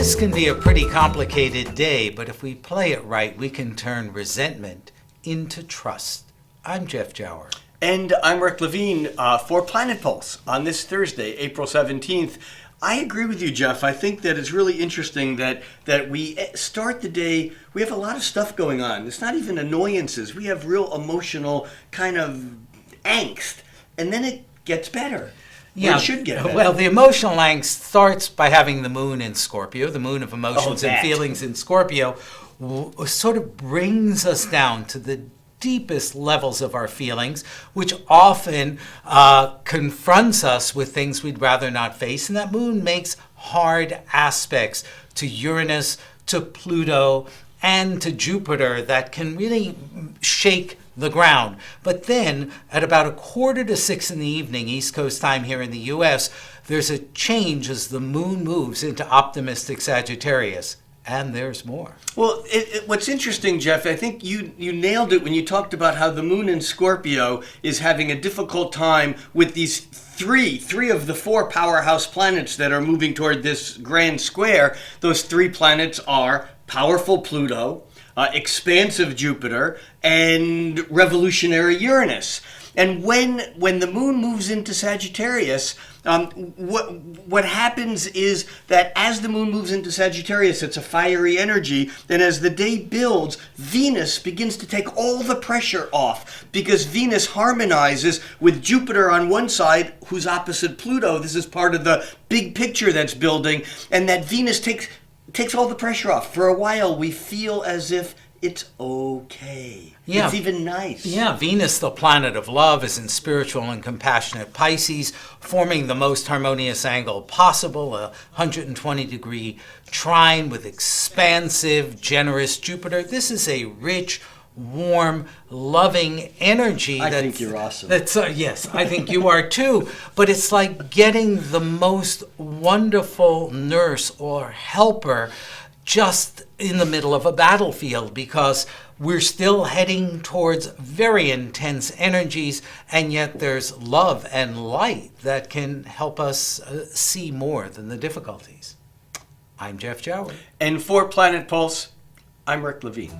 This can be a pretty complicated day, but if we play it right, we can turn resentment into trust. I'm Jeff Jower. And I'm Rick Levine for Planet Pulse on this Thursday, April 17th. I agree with you, Jeff. I think that it's really interesting that we start the day, we have a lot of stuff going on. It's not even annoyances. We have real emotional kind of angst. And then it gets better. Yeah, it should get better. Well, the emotional angst starts by having the moon in Scorpio, the moon of emotions and feelings in Scorpio, sort of brings us down to the deepest levels of our feelings, which often confronts us with things we'd rather not face. And that moon makes hard aspects to Uranus, to Pluto, and to Jupiter that can really shake the ground. But then at about 5:45 in the evening, East Coast time here in the US, there's a change as the moon moves into optimistic Sagittarius. And there's more. Well, what's interesting, Jeff, I think you nailed it when you talked about how the moon in Scorpio is having a difficult time with these three of the four powerhouse planets that are moving toward this grand square. Those three planets are powerful Pluto, expansive Jupiter, and revolutionary Uranus. And when the moon moves into Sagittarius, what happens is that as the moon moves into Sagittarius, it's a fiery energy. Then as the day builds, Venus begins to take all the pressure off because Venus harmonizes with Jupiter on one side, who's opposite Pluto. This is part of the big picture that's building. And that Venus takes all the pressure off. For a while, we feel as if it's okay. Yeah. It's even nice. Yeah, Venus, the planet of love, is in spiritual and compassionate Pisces, forming the most harmonious angle possible, a 120-degree trine with expansive, generous Jupiter. This is a rich, warm, loving energy. I think you're awesome. Yes, I think you are too. But it's like getting the most wonderful nurse or helper just in the middle of a battlefield, because we're still heading towards very intense energies, and yet there's love and light that can help us see more than the difficulties. I'm Jeff Jower. And for Planet Pulse, I'm Rick Levine.